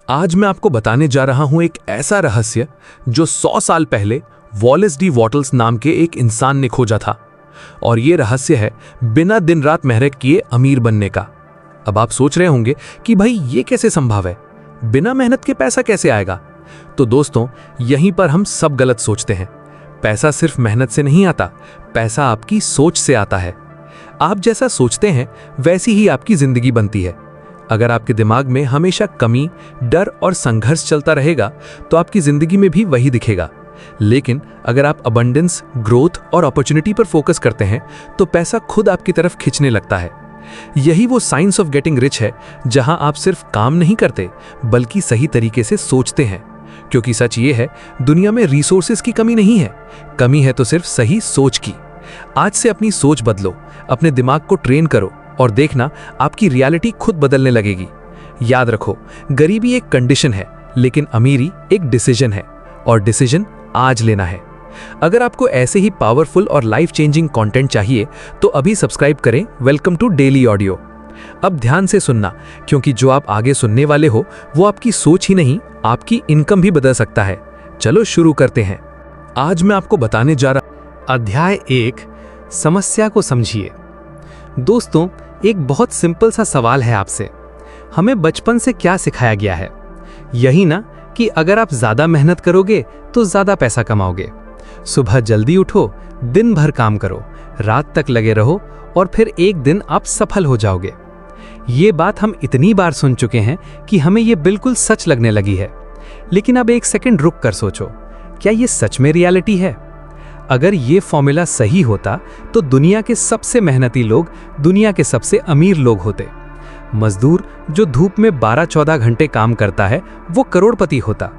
आज मैं आपको बताने जा रहा हूं एक ऐसा रहस्य जो 100 साल पहले वॉलेस डी वॉटल्स नाम के एक इंसान ने खोजा था। और ये रहस्य है बिना दिन रात मेहनत किए अमीर बनने का। अब आप सोच रहे होंगे कि भाई ये कैसे संभव है, बिना मेहनत के पैसा कैसे आएगा। तो दोस्तों, यहीं पर हम सब गलत सोचते हैं। पैसा सिर्फ मेहनत से नहीं आता, पैसा आपकी सोच से आता है। आप जैसा सोचते हैं वैसी ही आपकी जिंदगी बनती है। अगर आपके दिमाग में हमेशा कमी, डर और संघर्ष चलता रहेगा तो आपकी जिंदगी में भी वही दिखेगा। लेकिन अगर आप अबंडेंस, ग्रोथ और अपॉर्चुनिटी पर फोकस करते हैं तो पैसा खुद आपकी तरफ खींचने लगता है। यही वो साइंस ऑफ गेटिंग रिच है, जहां आप सिर्फ काम नहीं करते बल्कि सही तरीके से सोचते हैं। क्योंकि सच ये है, दुनिया में रिसोर्सेज की कमी नहीं है, कमी है तो सिर्फ सही सोच की। आज से अपनी सोच बदलो, अपने दिमाग को ट्रेन करो और देखना आपकी रियलिटी खुद बदलने लगेगी। याद रखो, गरीबी एक कंडीशन है लेकिन अमीरी एक डिसीजन है, और डिसीजन आज लेना है। अगर आपको ऐसे ही पावरफुल और लाइफ चेंजिंग कंटेंट चाहिए तो अभी सब्सक्राइब करें वेलकम टू डेली ऑडियो। अब ध्यान से सुनना, क्योंकि जो आप आगे सुनने वाले हो वो आपकी सोच ही नहीं, आपकी इनकम भी बदल सकता है। चलो शुरू करते हैं। आज मैं आपको बताने जा रहा अध्याय 1, समस्या को समझिए। दोस्तों, एक बहुत सिंपल सा सवाल है आपसे। हमें बचपन से क्या सिखाया गया है? यही ना कि अगर आप ज्यादा मेहनत करोगे तो ज्यादा पैसा कमाओगे। सुबह जल्दी उठो, दिन भर काम करो, रात तक लगे रहो और फिर एक दिन आप सफल हो जाओगे। ये बात हम इतनी बार सुन चुके हैं कि हमें ये बिल्कुल सच लगने लगी है। लेकिन अब एक सेकंड रुक कर सोचो, क्या ये सच में रियलिटी है? अगर ये फॉर्मूला सही होता तो दुनिया के सबसे मेहनती लोग दुनिया के सबसे अमीर लोग होते। मजदूर जो धूप में 12-14 घंटे काम करता है वो करोड़पति होता।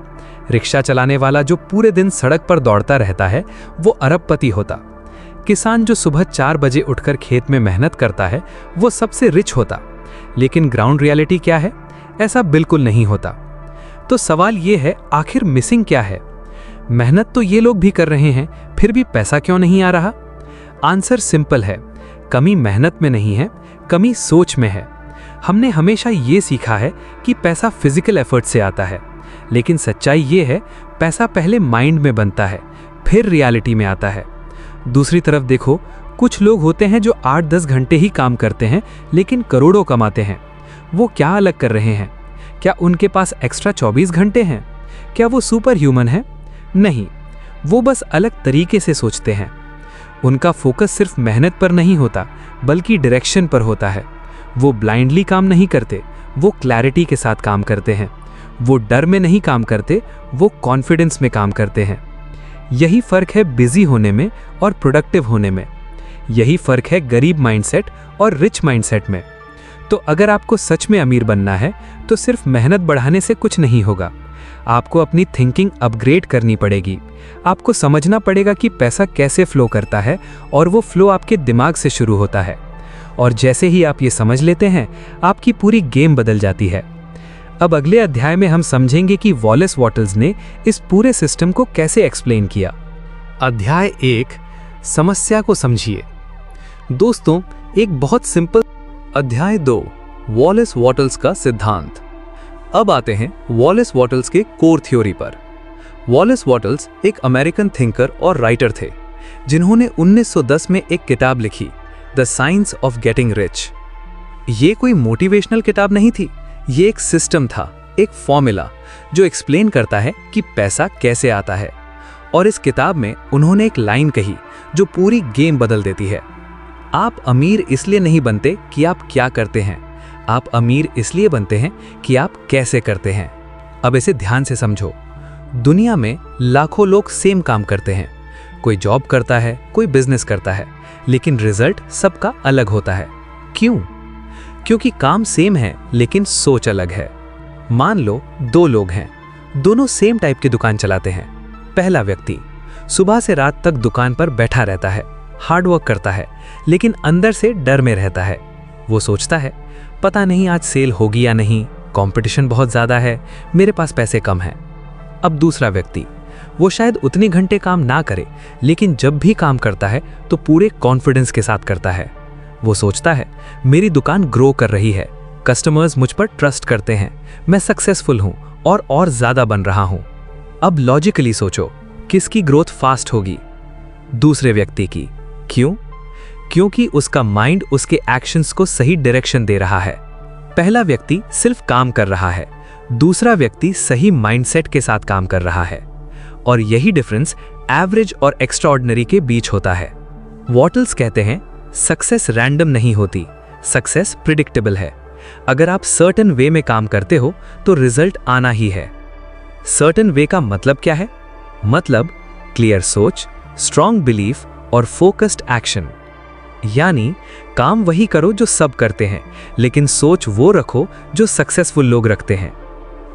रिक्शा चलाने वाला जो पूरे दिन सड़क पर दौड़ता रहता है वो अरबपति होता। किसान जो सुबह 4 बजे उठकर खेत में मेहनत करता है वो सबसे रिच होता। लेकिन ग्राउंड रियलिटी क्या है? ऐसा बिल्कुल नहीं होता। तो सवाल ये है, आखिर मिसिंग क्या है? मेहनत तो ये लोग भी कर रहे हैं, फिर भी पैसा क्यों नहीं आ रहा? आंसर सिंपल है, कमी मेहनत में नहीं है, कमी सोच में है। हमने हमेशा ये सीखा है कि पैसा फिजिकल एफर्ट से आता है, लेकिन सच्चाई ये है, पैसा पहले माइंड में बनता है, फिर रियलिटी में आता है। दूसरी तरफ देखो, कुछ लोग होते हैं जो 8-10 घंटे ही काम करते हैं लेकिन करोड़ों कमाते हैं। वो क्या अलग कर रहे हैं? क्या उनके पास एक्स्ट्रा 24 घंटे हैं? क्या वो सुपर ह्यूमन है? नहीं, वो बस अलग तरीके से सोचते हैं। उनका फोकस सिर्फ मेहनत पर नहीं होता बल्कि डायरेक्शन पर होता है। वो ब्लाइंडली काम नहीं करते, वो क्लैरिटी के साथ काम करते हैं। वो डर में नहीं काम करते, वो कॉन्फिडेंस में काम करते हैं। यही फर्क है बिजी होने में और प्रोडक्टिव होने में। यही फर्क है गरीब माइंडसेट और रिच माइंडसेट में। तो अगर आपको सच में अमीर बनना है तो सिर्फ मेहनत बढ़ाने से कुछ नहीं होगा। आपको अपनी थिंकिंग अपग्रेड करनी पड़ेगी। आपको समझना पड़ेगा कि पैसा कैसे फ्लो करता है, और वो फ्लो आपके दिमाग से शुरू होता है। और जैसे ही आप ये समझ लेते हैं, आपकी पूरी गेम बदल जाती है। अब अगले अध्याय में हम समझेंगे कि वॉलेस वॉटल्स ने इस पूरे सिस्टम को कैसे एक्सप्लेन किया। अध्याय 1, समस्या को समझिए। दोस्तों, एक बहुत सिंपल। अध्याय 2, वॉलेस वॉटल्स का सिद्धांत। अब आते हैं वॉलेस वॉटल्स के कोर थ्योरी पर। वॉलेस वॉटल्स एक अमेरिकन थिंकर और राइटर थे जिन्होंने 1910 में एक किताब लिखी, the science of getting rich. ये कोई मोटिवेशनल किताब नहीं थी, ये एक सिस्टम था, एक फॉर्मूला जो एक्सप्लेन करता है कि पैसा कैसे आता है। और इस किताब में उन्होंने एक लाइन कही जो पूरी गेम बदल देती है। आप अमीर इसलिए नहीं बनते कि आप क्या करते हैं, आप अमीर इसलिए बनते हैं कि आप कैसे करते हैं। अब इसे ध्यान से समझो। दुनिया में लाखों लोग सेम काम करते हैं। कोई जॉब करता है, कोई बिजनेस करता है, लेकिन रिजल्ट सबका अलग होता है। क्यों? क्योंकि काम सेम है लेकिन सोच अलग है। मान लो 2 लोग हैं, दोनों सेम टाइप की दुकान चलाते हैं। पहला व्यक्ति सुबह से रात तक दुकान पर बैठा रहता है, हार्डवर्क करता है, लेकिन अंदर से डर में रहता है। वो सोचता है, पता नहीं आज सेल होगी या नहीं, कंपटीशन बहुत ज़्यादा है, मेरे पास पैसे कम हैं। अब दूसरा व्यक्ति, वो शायद उतने घंटे काम ना करे, लेकिन जब भी काम करता है तो पूरे कॉन्फिडेंस के साथ करता है। वो सोचता है, मेरी दुकान ग्रो कर रही है, कस्टमर्स मुझ पर ट्रस्ट करते हैं, मैं सक्सेसफुल हूं और ज़्यादा बन रहा हूं। अब लॉजिकली सोचो, किसकी ग्रोथ फास्ट होगी? दूसरे व्यक्ति की। क्यों? क्योंकि उसका माइंड उसके एक्शंस को सही डायरेक्शन दे रहा है। पहला व्यक्ति सिर्फ काम कर रहा है, दूसरा व्यक्ति सही माइंडसेट के साथ काम कर रहा है। और यही डिफरेंस एवरेज और एक्स्ट्राऑर्डिनरी के बीच होता है। वॉटल्स कहते हैं, सक्सेस रैंडम नहीं होती, सक्सेस प्रिडिक्टेबल है। अगर आप सर्टेन वे में काम करते हो तो रिजल्ट आना ही है। सर्टेन वे का मतलब क्या है? मतलब क्लियर सोच, स्ट्रॉन्ग बिलीफ और फोकस्ड एक्शन। यानी काम वही करो जो सब करते हैं, लेकिन सोच वो रखो जो सक्सेसफुल लोग रखते हैं।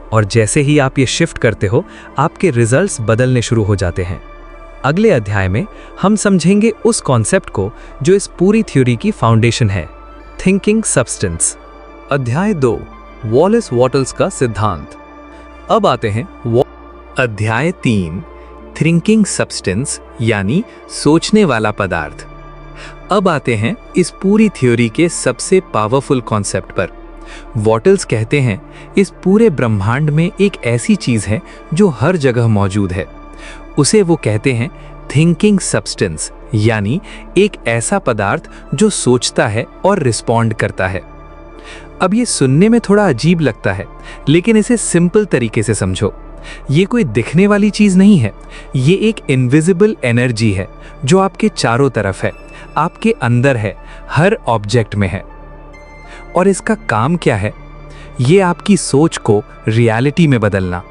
और जैसे ही आप ये शिफ्ट करते हो, आपके रिजल्ट्स बदलने शुरू हो जाते हैं। अगले अध्याय में हम समझेंगे उस कॉन्सेप्ट को जो इस पूरी थ्योरी की फाउंडेशन है, थिंकिंग सब्सटेंस। अध्याय 2, वॉलेस वॉटल्स का सिद्धांत। अब आते हैं अध्याय 3, थिंकिंग सब्सटेंस यानी सोचने वाला पदार्थ। अब आते हैं इस पूरी थ्योरी के सबसे पावरफुल कॉन्सेप्ट पर। वॉटल्स कहते हैं, इस पूरे ब्रह्मांड में एक ऐसी चीज है जो हर जगह मौजूद है। उसे वो कहते हैं थिंकिंग सब्सटेंस, यानी एक ऐसा पदार्थ जो सोचता है और रिस्पॉन्ड करता है। अब ये सुनने में थोड़ा अजीब लगता है, लेकिन इसे सिंपल तरीके से समझो। ये कोई दिखने वाली चीज नहीं है, ये एक इनविजिबल एनर्जी है जो आपके चारों तरफ है, आपके अंदर है, हर ऑब्जेक्ट में है। और इसका काम क्या है? ये आपकी सोच को रियलिटी में बदलना।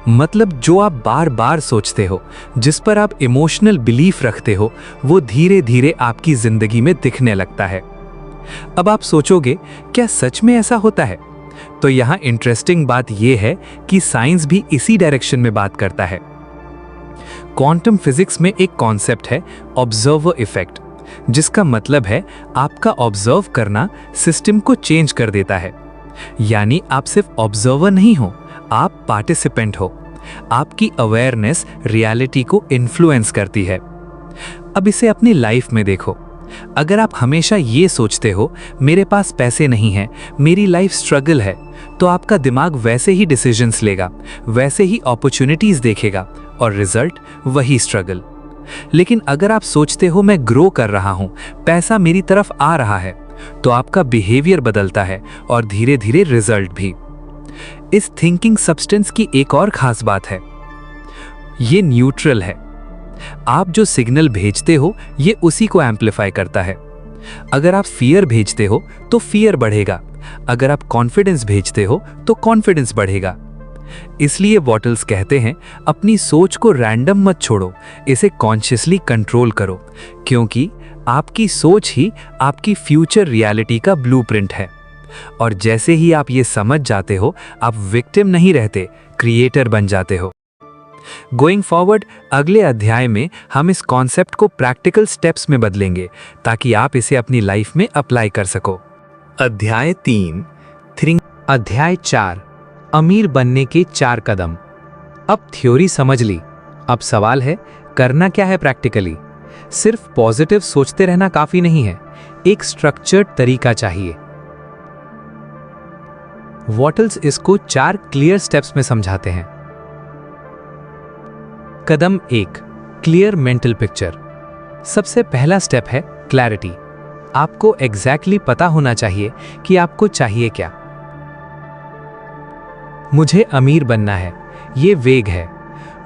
मतलब जो आप बार बार सोचते हो, जिस पर आप इमोशनल बिलीफ रखते हो, वो धीरे धीरे आपकी जिंदगी में दिखने लगता है। अब आप सोचोगे, क्या सच में ऐसा होता है? तो यहां इंटरेस्टिंग बात यह है कि साइंस भी इसी डायरेक्शन में बात करता है। क्वांटम फिजिक्स में एक कॉन्सेप्ट है ऑब्जर्वर इफेक्ट, जिसका मतलब है आपका ऑब्जर्व करना सिस्टम को चेंज कर देता है। यानी आप सिर्फ ऑब्जर्वर नहीं हो, आप पार्टिसिपेंट हो। आपकी अवेयरनेस रियलिटी को इन्फ्लुएंस करती है। अब इसे अपनी लाइफ में देखो। अगर आप हमेशा ये सोचते हो, मेरे पास पैसे नहीं हैं, मेरी लाइफ स्ट्रगल है, तो आपका दिमाग वैसे ही डिसीजंस लेगा, वैसे ही अपॉर्चुनिटीज देखेगा और रिजल्ट वही स्ट्रगल। लेकिन अगर आप सोचते हो, मैं ग्रो कर रहा हूं, पैसा मेरी तरफ आ रहा है, तो आपका बिहेवियर बदलता है और धीरे धीरे रिजल्ट भी। इस थिंकिंग सब्सटेंस की एक और खास बात है, ये न्यूट्रल है। आप जो सिग्नल भेजते हो, ये उसी को एम्पलीफाई करता है। अगर आप फियर भेजते हो तो फियर बढ़ेगा, अगर आप कॉन्फिडेंस भेजते हो तो कॉन्फिडेंस बढ़ेगा। इसलिए वॉटल्स कहते हैं, अपनी सोच को रैंडम मत छोड़ो, इसे कॉन्शियसली कंट्रोल करो, क्योंकि आपकी सोच ही आपकी फ्यूचर रियलिटी का ब्लूप्रिंट है। और जैसे ही आप ये समझ जाते हो, आप विक्टिम नहीं रहते, क्रिएटर बन जाते हो। गोइंग फॉरवर्ड, अगले अध्याय में हम इस कॉन्सेप्ट को प्रैक्टिकल स्टेप्स में बदलेंगे ताकि आप इसे अपनी लाइफ में अप्लाई कर सको। अध्याय 3, अध्याय 4, अमीर बनने के 4 कदम। अब थ्योरी समझ ली, अब सवाल है करना क्या है प्रैक्टिकली। सिर्फ पॉजिटिव सोचते रहना काफी नहीं है, एक स्ट्रक्चर्ड तरीका चाहिए। वॉटल्स इसको 4 क्लियर स्टेप्स में समझाते हैं। कदम 1, क्लियर मेंटल पिक्चर। सबसे पहला स्टेप है क्लैरिटी। आपको एग्जैक्टली पता होना चाहिए कि आपको चाहिए क्या। मुझे अमीर बनना है, ये वेग है।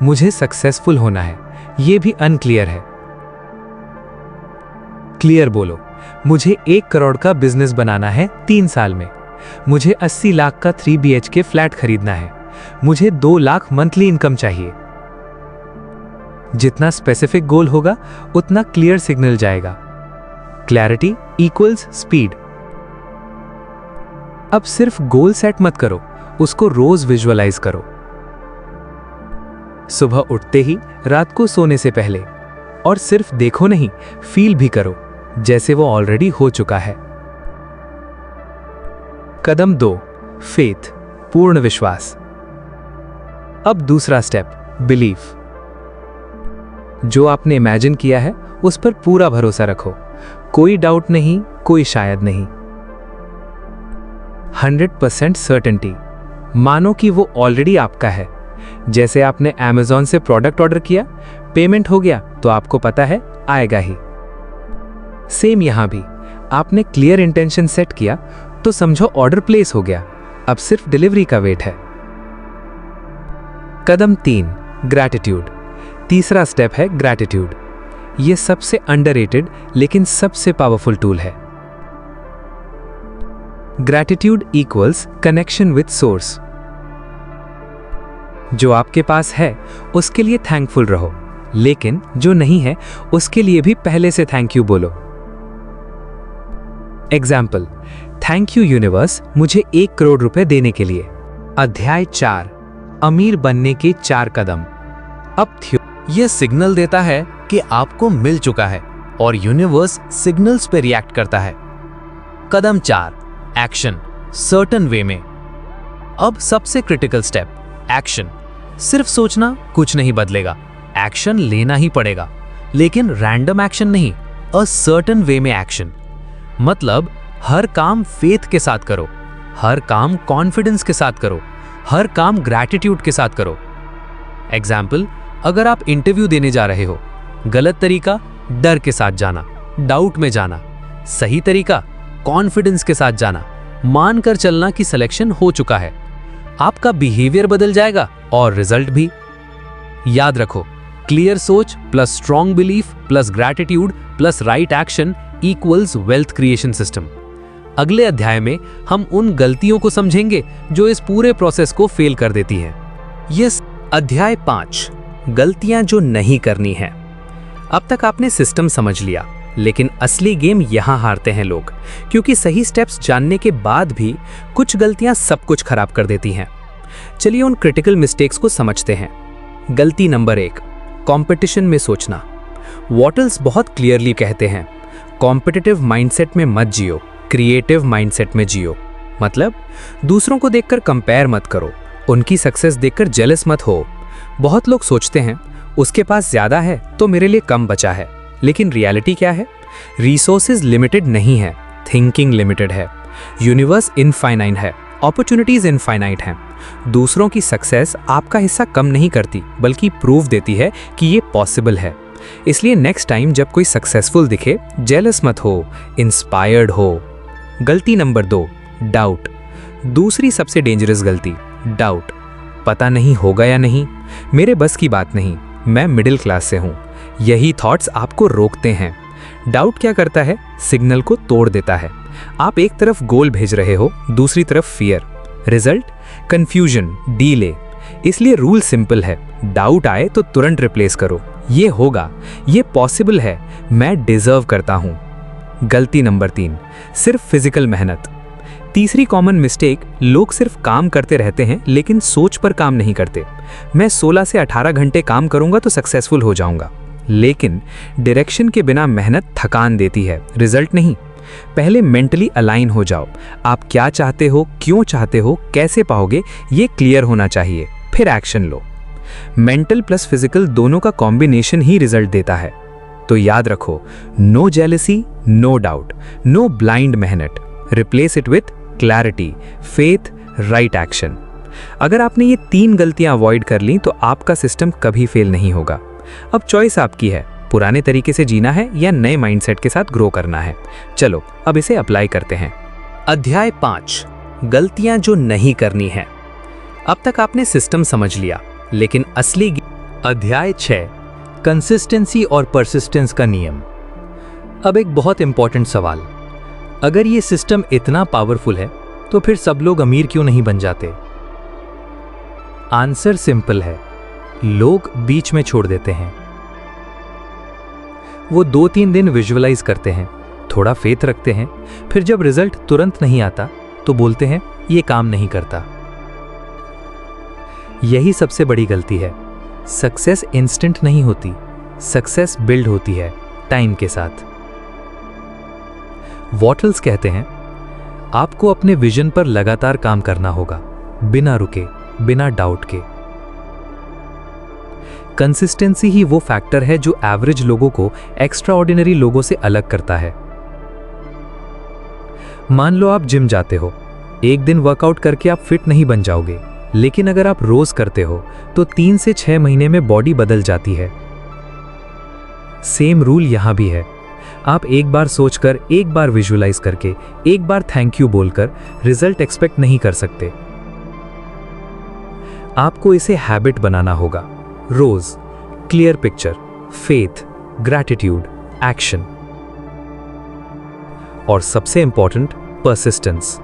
मुझे सक्सेसफुल होना है, ये भी अनक्लियर है। क्लियर बोलो, मुझे 1 करोड़ का बिजनेस बनाना है 3 साल में। मुझे 80 लाख का 3 BHK फ्लैट खरीदना है। मुझे 2 लाख मंथली इनकम चाहिए। जितना स्पेसिफिक गोल होगा, उतना क्लियर सिग्नल जाएगा। Clarity equals speed. अब सिर्फ गोल सेट मत करो, उसको रोज विजुअलाइज करो। सुबह उठते ही, रात को सोने से पहले। और सिर्फ देखो नहीं, फील भी करो जैसे वो ऑलरेडी हो चुका है। कदम 2, फेथ, पूर्ण विश्वास। अब दूसरा स्टेप, बिलीफ। जो आपने इमेजिन किया है उस पर पूरा भरोसा रखो, कोई डाउट नहीं, कोई शायद नहीं। 100% सर्टेनिटी, मानो कि वो ऑलरेडी आपका है। जैसे आपने Amazon से प्रोडक्ट ऑर्डर किया, पेमेंट हो गया तो आपको पता है आएगा ही। सेम यहां भी आपने क्लियर इंटेंशन सेट किया तो समझो ऑर्डर प्लेस हो गया, अब सिर्फ डिलीवरी का वेट है। कदम 3, ग्रैटिट्यूड। तीसरा स्टेप है ग्रैटिट्यूड। यह सबसे अंडररेटेड लेकिन सबसे पावरफुल टूल है। Gratitude equals connection with source. जो आपके पास है उसके लिए थैंकफुल रहो, लेकिन जो नहीं है उसके लिए भी पहले से थैंक यू बोलो। एग्जाम्पल, थैंक यू यूनिवर्स मुझे 1 करोड़ रुपए देने के लिए। अध्याय 4, अमीर बनने के 4 कदम। अब यह सिग्नल देता है कि आपको मिल चुका है और यूनिवर्स सिग्नल्स पे रिएक्ट करता है। कदम 4, एक्शन, सर्टन वे में। अब सबसे क्रिटिकल स्टेप, एक्शन। सिर्फ सोचना कुछ नहीं बदलेगा, एक्शन लेना ही पड़ेगा, लेकिन रैंडम एक्शन नहीं, अ सर्टन वे में एक्शन। मतलब हर काम फेथ के साथ करो, हर काम कॉन्फिडेंस के साथ करो, हर काम ग्रैटिट्यूड के साथ करो। एग्जाम्पल, अगर आप इंटरव्यू देने जा रहे हो, गलत तरीका डर के साथ जाना, डाउट में जाना। सही तरीका कॉन्फिडेंस के साथ जाना, मानकर चलना कि सिलेक्शन हो चुका है। आपका बिहेवियर बदल जाएगा और रिजल्ट भी। याद रखो, क्लियर सोच plus strong belief plus gratitude plus right action equals wealth creation system. अगले अध्याय में हम उन गलतियों को समझेंगे जो इस पूरे प्रोसेस को फेल कर देती हैं। यस, अध्याय 5, गलतियां जो नहीं करनी है। अब तक आपने सिस्टम समझ लिया, लेकिन असली गेम यहां हारते हैं लोग, क्योंकि सही स्टेप्स जानने के बाद भी कुछ गलतियां सब कुछ खराब कर देती हैं। चलिए उन क्रिटिकल मिस्टेक्स को समझते हैं। गलती नंबर 1, कंपटीशन में सोचना। वॉटल्स बहुत क्लियरली कहते हैं, कॉम्पिटिटिव माइंडसेट में मत जियो, क्रिएटिव माइंडसेट में जियो। मतलब दूसरों को देखकर कंपेयर मत करो, उनकी सक्सेस देखकर जेलस मत हो। बहुत लोग सोचते हैं उसके पास ज्यादा है तो मेरे लिए कम बचा है, लेकिन रियलिटी क्या है? रिसोर्सेज लिमिटेड नहीं है, थिंकिंग लिमिटेड है। यूनिवर्स इनफाइनाइट है, अपॉर्चुनिटीज इनफाइनाइट हैं। दूसरों की सक्सेस आपका हिस्सा कम नहीं करती, बल्कि प्रूव देती है कि ये पॉसिबल है। इसलिए नेक्स्ट टाइम जब कोई सक्सेसफुल दिखे, जेलस मत हो, इंस्पायर्ड हो। गलती नंबर 2, डाउट। दूसरी सबसे डेंजरस गलती, डाउट। पता नहीं होगा या नहीं, मेरे बस की बात नहीं, मैं मिडिल क्लास से हूं। यही थॉट्स आपको रोकते हैं। डाउट क्या करता है? सिग्नल को तोड़ देता है। आप एक तरफ गोल भेज रहे हो, दूसरी तरफ फियर। Result confusion, delay. इसलिए रूल सिंपल है, डाउट आए तो तुरंत रिप्लेस करो, ये होगा, ये पॉसिबल है, मैं डिजर्व करता हूं। गलती नंबर 3, सिर्फ फिजिकल मेहनत। तीसरी कॉमन मिस्टेक, लोग सिर्फ काम करते रहते हैं लेकिन सोच पर काम नहीं करते। मैं 16 से 18 घंटे काम करूंगा तो सक्सेसफुल हो जाऊंगा, लेकिन डायरेक्शन के बिना मेहनत थकान देती है, रिजल्ट नहीं। पहले मेंटली अलाइन हो जाओ, आप क्या चाहते हो, क्यों चाहते हो, कैसे पाओगे, ये क्लियर होना चाहिए, फिर एक्शन लो। मेंटल प्लस फिजिकल दोनों का कॉम्बिनेशन ही रिजल्ट देता है। तो याद रखो, no jealousy, no doubt, no blind मेहनत, replace it with clarity, faith, right action. अगर आपने ये 3 गलतियां अवॉइड कर ली तो आपका सिस्टम कभी फेल नहीं होगा। अब चॉइस आपकी है, पुराने तरीके से जीना है या नए माइंडसेट के साथ ग्रो करना है। चलो अब इसे अप्लाई करते हैं। अध्याय 5, गलतियां जो नहीं करनी है। अब तक आपने सिस्टम समझ लिया, लेकिन असली अध्याय 6, कंसिस्टेंसी और परसिस्टेंस का नियम। अब एक बहुत इंपॉर्टेंट सवाल, अगर ये सिस्टम इतना पावरफुल है तो फिर सब लोग अमीर क्यों नहीं बन जाते? आंसर सिंपल है, लोग बीच में छोड़ देते हैं। वो 2-3 दिन विजुअलाइज करते हैं, थोड़ा फेथ रखते हैं, फिर जब रिजल्ट तुरंत नहीं आता तो बोलते हैं ये काम नहीं करता। यही सबसे बड़ी गलती है। सक्सेस इंस्टेंट नहीं होती, सक्सेस बिल्ड होती है टाइम के साथ। वॉटल्स कहते हैं आपको अपने विजन पर लगातार काम करना होगा, बिना रुके, बिना डाउट के। कंसिस्टेंसी ही वो फैक्टर है जो एवरेज लोगों को एक्स्ट्रा ऑर्डिनरी लोगों से अलग करता है। मान लो आप जिम जाते हो, एक दिन वर्कआउट करके आप फिट नहीं बन जाओगे, लेकिन अगर आप रोज करते हो तो 3 से 6 महीने में बॉडी बदल जाती है। सेम रूल यहां भी है। आप एक बार सोचकर, एक बार विजुअलाइज करके, एक बार थैंक यू बोलकर रिजल्ट एक्सपेक्ट नहीं कर सकते। आपको इसे हैबिट बनाना होगा। रोज clear picture, faith, gratitude, action और सबसे इंपॉर्टेंट परसिस्टेंस।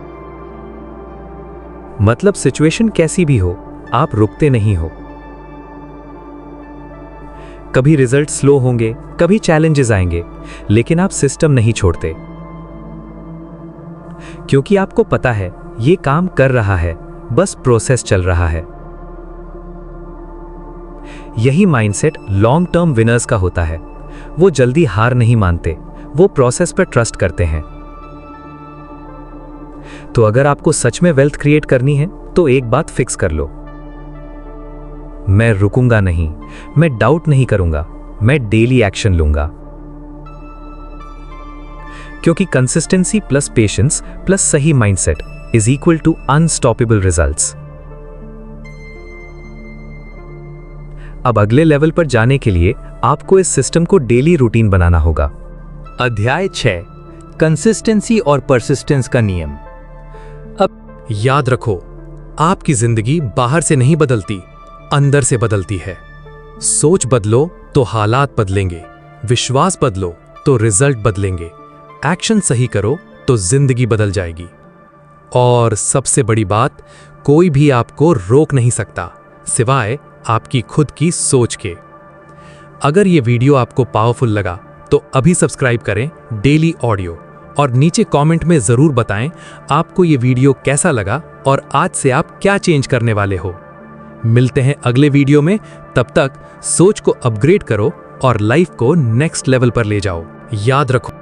मतलब सिचुएशन कैसी भी हो, आप रुकते नहीं हो। कभी रिजल्ट स्लो होंगे, कभी चैलेंजेस आएंगे, लेकिन आप सिस्टम नहीं छोड़ते, क्योंकि आपको पता है ये काम कर रहा है, बस प्रोसेस चल रहा है। यही माइंडसेट लॉन्ग टर्म विनर्स का होता है। वो जल्दी हार नहीं मानते, वो प्रोसेस पर ट्रस्ट करते हैं। तो अगर आपको सच में वेल्थ क्रिएट करनी है तो एक बात फिक्स कर लो, मैं रुकूंगा नहीं, मैं डाउट नहीं करूंगा, मैं डेली एक्शन लूंगा। क्योंकि कंसिस्टेंसी प्लस पेशेंस प्लस सही mindset is equal to unstoppable results. अब अगले लेवल पर जाने के लिए आपको इस सिस्टम को डेली रूटीन बनाना होगा। अध्याय 6, कंसिस्टेंसी और परसिस्टेंस का नियम। अब याद रखो, आपकी जिंदगी बाहर से नहीं बदलती, अंदर से बदलती है। सोच बदलो तो हालात बदलेंगे, विश्वास बदलो तो रिजल्ट बदलेंगे, एक्शन सही करो तो जिंदगी बदल जाएगी। और सबसे बड़ी बात, कोई भी आपको रोक नहीं सकता सिवाय आपकी खुद की सोच के। अगर ये वीडियो आपको पावरफुल लगा तो अभी सब्सक्राइब करें डेली ऑडियो, और नीचे कमेंट में जरूर बताएं आपको ये वीडियो कैसा लगा और आज से आप क्या चेंज करने वाले हो। मिलते हैं अगले वीडियो में, तब तक सोच को अपग्रेड करो और लाइफ को नेक्स्ट लेवल पर ले जाओ। याद रखो,